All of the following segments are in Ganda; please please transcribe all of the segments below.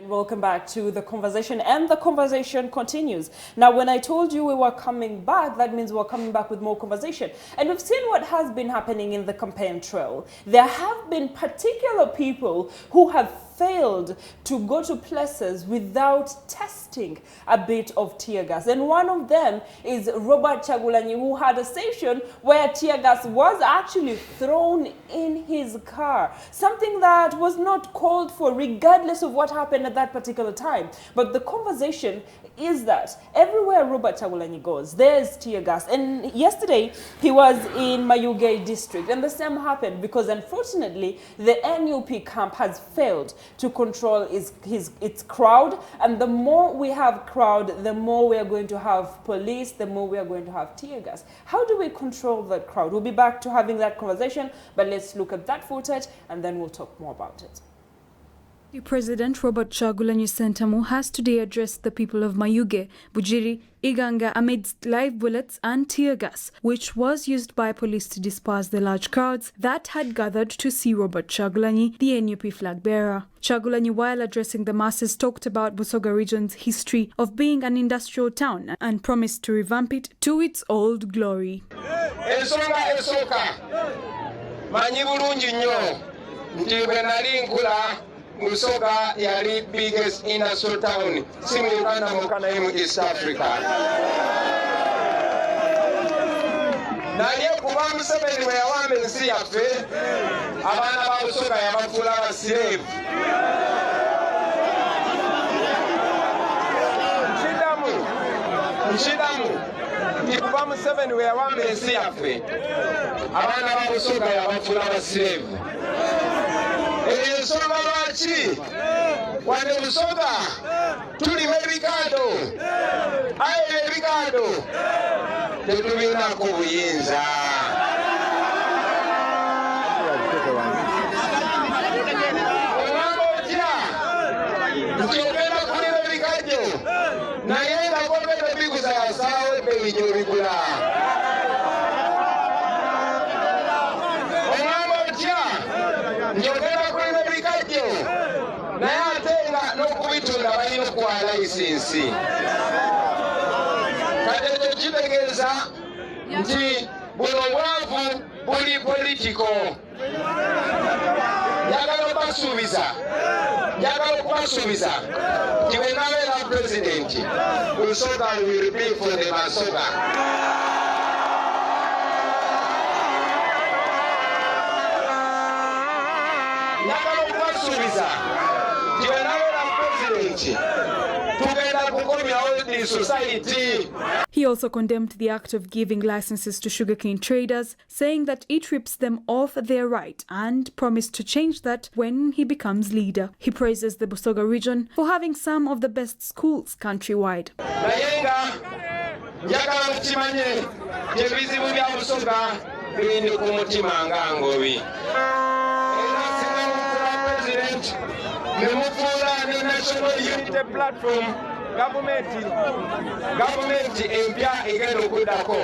welcome back to the conversation, and the conversation continues. Now, when I told you we were coming back, that means we're coming back with more conversation. And we've seen what has been happening in the campaign trail. There have been particular people who have failed to go to places without testing a bit of tear gas. And one of them is Robert Kyagulanyi, who had a station where tear gas was actually thrown in his car. Something that was not called for, regardless of what happened at that particular time. But the conversation is that everywhere Robert Kyagulanyi goes, there's tear gas. And yesterday, he was in Mayuge district, and the same happened because, unfortunately, the NUP camp has failed to control its crowd. And the more we have crowd, the more we are going to have police, the more we are going to have tear gas. How do we control that crowd? We'll be back to having that conversation, but let's look at that footage and then we'll talk more about it. The President Robert Kyagulanyi Ssentamu has today addressed the people of Mayuge, Bugiri, Uganda amidst live bullets and tear gas, which was used by police to disperse the large crowds that had gathered to see Robert Kyagulanyi, the NUP flag bearer. Kyagulanyi, while addressing the masses, talked about Busoga region's history of being an industrial town and promised to revamp it to its old glory. Busoga yali biggest industrial town in Uganda mukana in East Africa. Naye kuba Museveni we yawamba ensi yaffe, abaana ba Busoga yabafuula ba slave. Nkidamu nti kuba Museveni we yawamba ensi yaffe, abaana ba Busoga yabafuula ba slave. Ensonga lwaki wane Busoga tulima ebikado, aye ebikado tetubinako buyinza. Omwanga otya nti ogenda kulima ebikajjo naye nga gogenda biguza yasalawo ebbeeyi gy'obigula. Omwanga otya nti ogenda kulima ebikajjo naye ate nga n'okubitunda balina okuwa layisinsi. Kati ekyo kitegeeza nti buno bwavu buli politiko. Njagala okubasuubiza nti bwe nabeera pulezidenti, Busoga will be for the Basoga. He also condemned the act of giving licenses to sugarcane traders, saying that it rips them of their right, and promised to change that when he becomes leader. He praises the Busoga region for having some of the best schools countrywide. The National Unity Platform government empya egenda okuddako.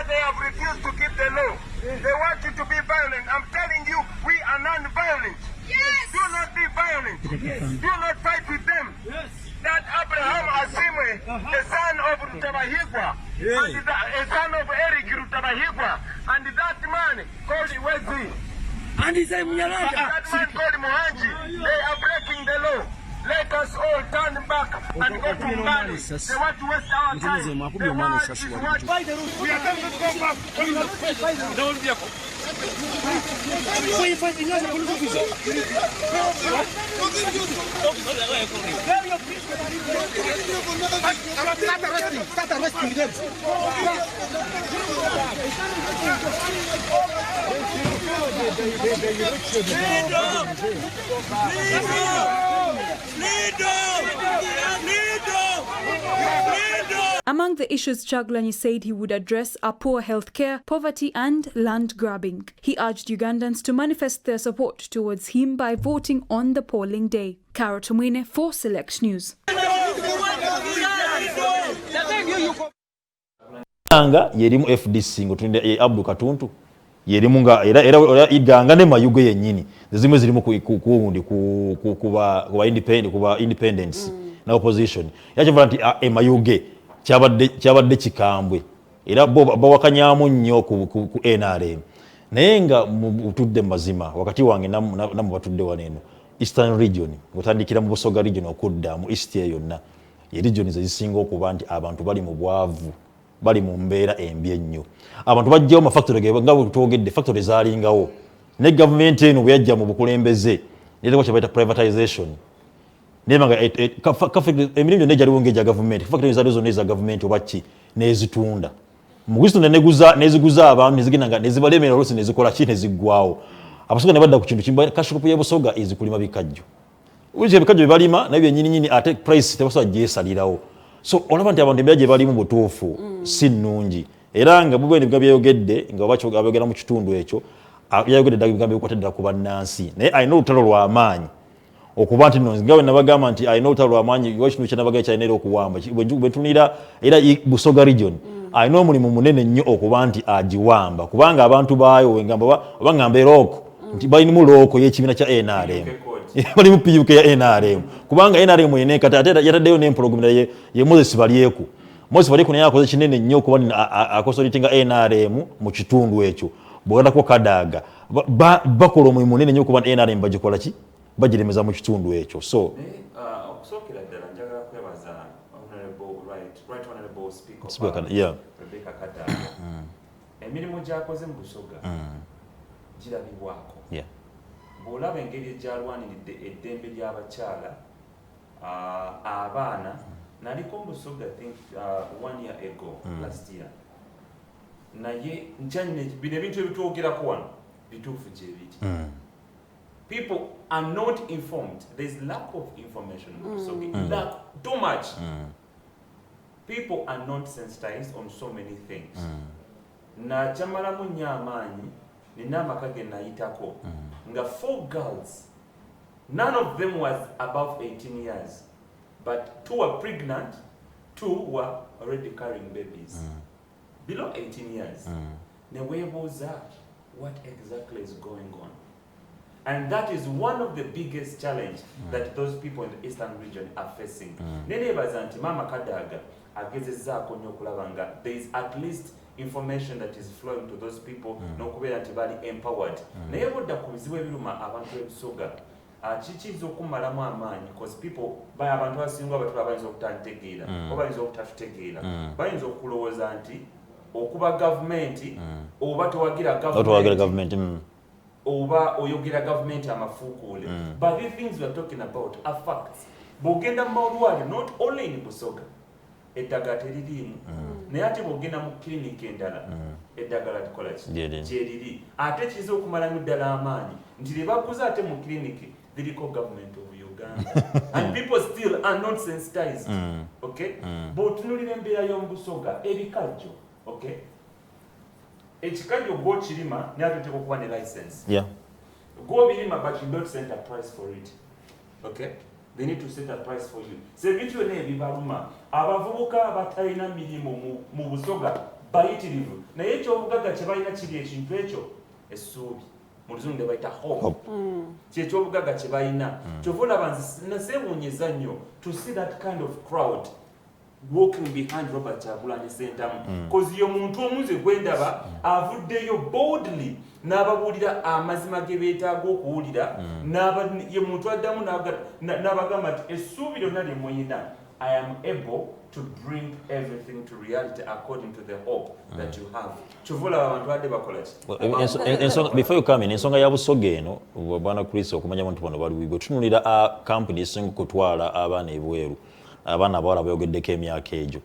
They have refused to keep the law. They want you to be violent. I'm telling you, we are non-violent. Yes. Do not be violent. Yes. Do not fight with them. Yes. That Abraham Asimwe, the son of Rutabahigwa, yes, and a son of Eric Rutabahigwa, and that man called Wezi, and that man called Mohanji, they are breaking the law. Let us all turn back and go to Mali. They want to waste our time. They want is what we are going to go back. Lead Among the issues Kyagulanyi said he would address are poor health care, poverty and land grabbing. He urged Ugandans to manifest their support towards him by voting on the polling day. Carol Tumwine for Select News. Anga yerimu FDC ngotunda Abdu Katuntu yerimu nga era iganga ne mayuge yennyini zimwe zirimu kuwundi kuba independence na opposition yakivuga nti mayuge kyabadde kikambwe era bawakanyamu nnyo ku NRM naye nga mutudde mazima wakati wange namu batudde waneno Eastern region ngotandikira mu Busoga region okudda mu East yonna region zisinga okuba nti abantu bali mu bwavu bali mu mbeera embi ennyo abantu bajjawo ma factory nga butogedde factory zaalingawo ne government eno bwe yajja mu bukulembeze nero kwa privatization nemanga emirimu ne jaliwo ngeja government factory zalizo neza government obaki nezitunda mu Kristo neziguza abantu neziginanga nezibalemera olusi nezikola ki nezigwawo abasoga ne badda ku kintu kimba kashupu ya Busoga ezikulima bikajjo uje bikajjo balima nabyo nyini ate price tebasoga jesalirawo so olaba nti abantu embeera gye balimu butuufu si nnungi era nga bubwe ne byayogedde nga bacho abogera mu kitundu ekyo yayogedde dagigambe kwatedda ku bannansi naye ayina olutalo lw'amaanyi okuba nti nno ngawe nabagamba nti ayina olutalo lw'amaanyi wakino kyanabagaye kyalina okuwamba bwentunira era Busoga region ayina omulimu munene nnyo okuba nti agiwamba kubanga abantu baayo wengamba bangamba erooko nti balinimu looko y'ekibiina kya NRM bali mu PUK ya NRM kubanga NRM yene kata ate yataddeyo n'empologomera ye Moses Balyeku naye akoze kinene nnyo kuba akosolitinga NRM mu kitundu ekyo bwogenda ko Kadaga bakola omulimu munene nnyo kuba NRM bagikola ki bagiremeza mu kitundu ekyo so okusokera ddala njagala kwebaza honorable speaker yeah Rebecca Kadaga emirimu gy'akoze mu Busoga girabibwako yeah bw'olaba engeri egyalwaniridde eddembe ly'abakyala abaana naliko mu Busoga I think 1 year ago last year naye nkyanyine bino ebintu ebitwogerako wano bituufu gye biti people are not informed. There's lack of information in Busoga. Too much. People are not sensitized on so many things. Na chamala munyamani ni namaka genayitako. Nga 4 girls. None of them was above 18 years. But 2 were pregnant, 2 were already carrying babies. Below 18 years. What exactly is going on? And that is one of the biggest challenge that those people in the Eastern region are facing. Nenebazanti Mama Kadaga agezezako nyo kulabanga there is at least information that is flowing to those people nokubera nti bali empowered. Naye bodda kubizibu ebiruma abantu ebisoga kikizo kumalamu amaanyi because people by abantu abasinga abatula bayinza okutantegeera oba bayinza okutatutegeera bayinza okulowooza nti okuba government oba towagira government oba oyogera government amafuukule but the things we are talking about are facts. Bogenda mawulwale not only in Busoga eddagala teririimu naye ate bogenda mu clinic endala eddagala likola kyeriri ate kiza okumalamu ddala amaanyi nti lye bakuza ate mu clinic liriko government of Uganda and people still are not sensitized. Okay? Bw'otunuulira embeera y'omu Busoga ebikajjo okay ekikajjo go kirima naye ate okuba ne license. Yeah. Go birima but you don't set a price for it. Okay? They need to set a price for you. Se bitu ne bibaluma abavubuka abatalina mirimu mu Busoga bayitirivu naye ekyobugaga kye balina kiri ekintu ekyo essuubi mu Luzungu ne bayita hope. Kyekyobugaga kye balina kyova olaba nasewuunyeza nnyo to see that kind of crowd walking behind Robert Kyagulanyi Ssentamu because yo muntu omuze gwendaba avuddeyo boldly n'ababuulira amazima ge beetaaga okuwulira ye muntu addamu n'abagamba nti essuubi lyonna lye muyina I am able to bring everything to reality according to the hope that you have. Chovola abantu badde bakola ki? Before you come in, ensonga ya Busoga eno bwana Chris okumanya abantu bano bali wigo tunulira a company esinga kutwala abaana ebweru abaana abawala bayogeddeko emyaka egyo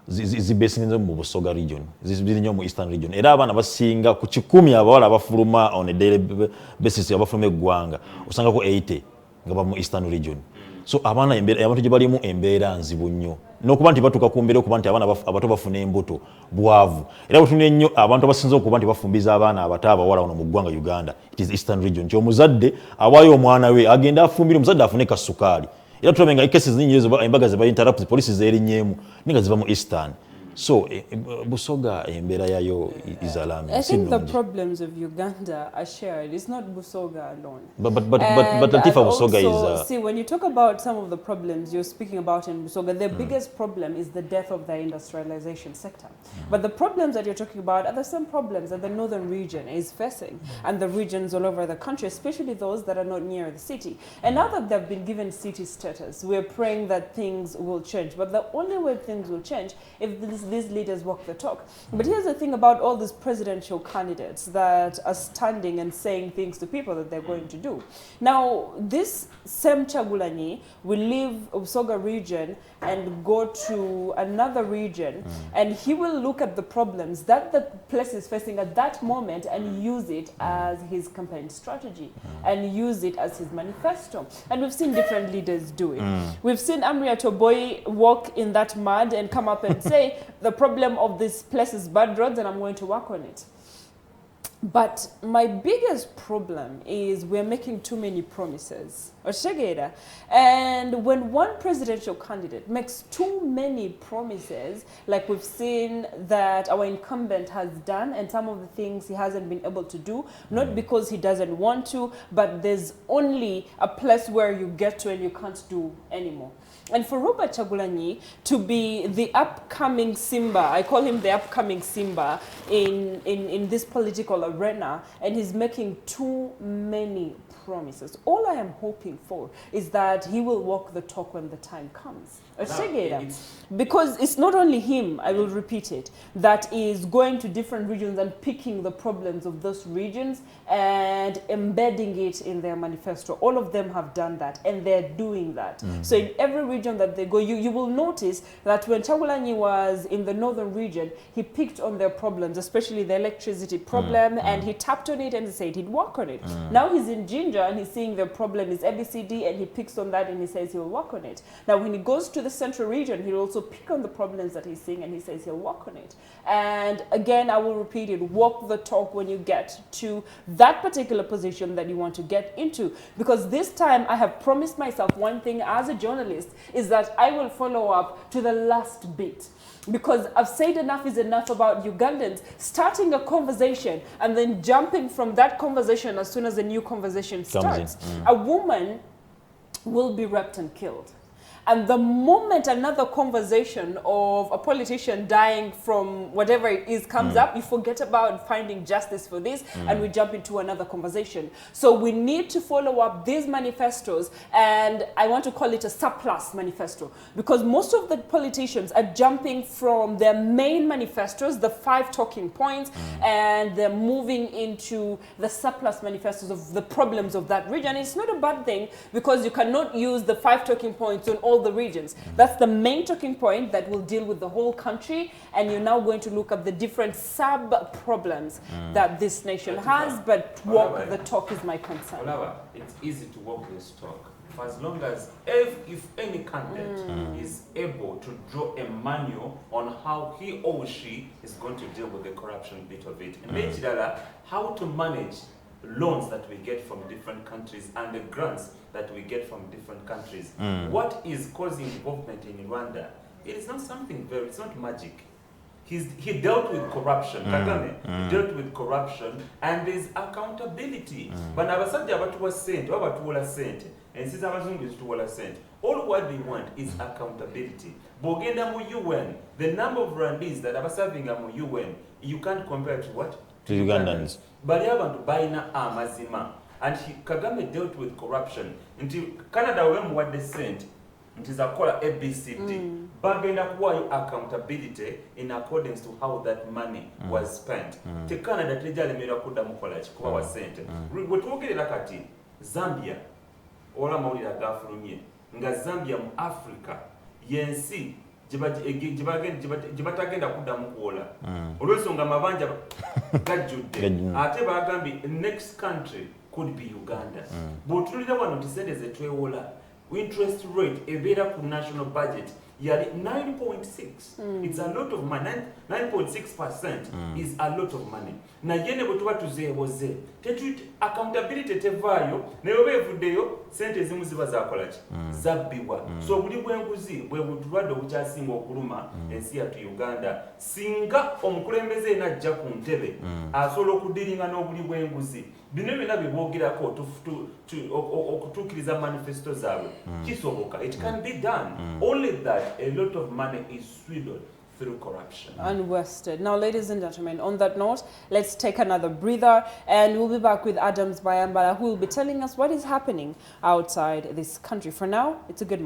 zibesinze mu Busoga region ziri nnyo mu Eastern region era abaana basinga ku 10 abawala abafuluma on a daily basis abafuluma eggwanga osangako 80 nga ba mu Eastern region so abaana abantu gye balimu embeera nzibu nnyo n'okuba nti batuuka ku mbeera okuba nti abaana abato bafuna embuto bwavu era bwetunula ennyo abantu abasinza okuba nti bafumbiza abaana abato abawala wano mu ggwanga Uganda, it is Eastern region, nti omuzadde awaayo omwana we agenda afumbire omuzadde afune kasukaali era tulabe nga cases nnyingi embaga ze interrupt police zeerinnyeemu ninga ziva mu Eastern. So Busoga embeera yayo is alarming. I think the problems of Uganda are shared. It's not Busoga alone. But Latifa Busoga is see, when you talk about some of the problems you're speaking about in Busoga, the biggest problem is the death of the industrialization sector. But the problems that you're talking about are the same problems that the northern region is facing and the regions all over the country, especially those that are not near the city. And now that they've been given city status, we're praying that things will change. But the only way things will change if these leaders walk the talk. But here's the thing about all these presidential candidates that are standing and saying things to people that they're going to do. Now, this same Chagulanyi will leave Busoga region and go to another region, and he will look at the problems that the place is facing at that moment and use it as his campaign strategy and use it as his manifesto. And we've seen different leaders do it. We've seen Amria Toboy walk in that mud and come up and say, the problem of this place is bad roads and I'm going to work on it. But my biggest problem is we're making too many promises. And when one presidential candidate makes too many promises, like we've seen that our incumbent has done, and some of the things he hasn't been able to do, not because he doesn't want to, but there's only a place where you get to and you can't do anymore. And for Robert Chagulanyi to be the upcoming Simba, I call him the upcoming Simba in this political arena, and he's making too many promises. All I am hoping for is that he will walk the talk when the time comes. Because it's not only him, I will repeat it, that is going to different regions and picking the problems of those regions and embedding it in their manifesto. All of them have done that, and they're doing that. So in every region that they go, you will notice that when Chagulanyi was in the northern region, he picked on their problems, especially the electricity problem, and he tapped on it and said he'd work on it. Now he's in Ginger and he's seeing the problem is ABCD, and he picks on that and he says he'll work on it. Now when he goes to the central region, he'll also pick on the problems that he's seeing and he says he'll work on it. And again, I will repeat it, walk the talk when you get to that particular position that you want to get into. Because this time I have promised myself one thing as a journalist, is that I will follow up to the last bit. Because I've said enough is enough about Ugandans starting a conversation and then jumping from that conversation as soon as a new conversation starts. A woman will be raped and killed. And the moment another conversation of a politician dying from whatever it is comes up, you forget about finding justice for this and we jump into another conversation. So we need to follow up these manifestos, and I want to call it a surplus manifesto, because most of the politicians are jumping from their main manifestos, the 5 talking points, and they're moving into the surplus manifestos of the problems of that region. It's not a bad thing, because you cannot use the 5 talking points on all the regions. That's the main talking point that will deal with the whole country, and you're now going to look at the different sub-problems that this nation has, but walk the talk is my concern. It's easy to walk this talk, for as long as if any candidate is able to draw a manual on how he or she is going to deal with the corruption bit of it, and how to manage loans that we get from different countries and the grants that we get from different countries. What is causing involvement in Rwanda? It is not something it's not magic. He dealt with corruption. Kagame dealt with corruption, and there's accountability. But abasajja abatuwa sente, abatuwola sente, and since abazungu tuwola sente, all what they want is accountability. Bogenda mu UN, the number of Rwandese that are serving mu UN, you can't compare to what? To Ugandans. Bali abantu bayina amazima. And Kagame dealt with corruption. Until Canada when what they sent, until they call ABCD, bagenda kuwayo accountability in accordance to how that money was spent. Te Canada tejalemera kudda mukola kikuba wa sente. Bwe twogerera kati Zambia ola mawulira gafulumye nga Zambia mu Africa yensi jibatagenda kuddamu kuwola olw'ensonga amabanja gajjudde ate bagambye next country could be Uganda. Bw'otunulira wano nti sente ze twewola interest rate ebeera ku national budget yali 9.6. It's a lot of money. 9.6% is a lot of money. Naye ne bwe tuba tuzeeboze accountability tevaayo naye oba evuddeyo sente ezimu ziba zakola ki zabbibwa. So obuli bw'enguzi bwe butulwadde obukyasinga okuluma ensi yattu Uganda singa omukulembeze yena ajja ku ntebe asobola okudiringa n'obuli bw'enguzi bino byonna bye boogerako okutuukiriza manifesto zaabwe kisoboka. It can be done. Only that a lot of money is swindled through corruption and wasted. Now, ladies and gentlemen, on that note, let's take another breather, and we'll be back with Adams Bayambala, who will be telling us what is happening outside this country. For now, it's a good morning.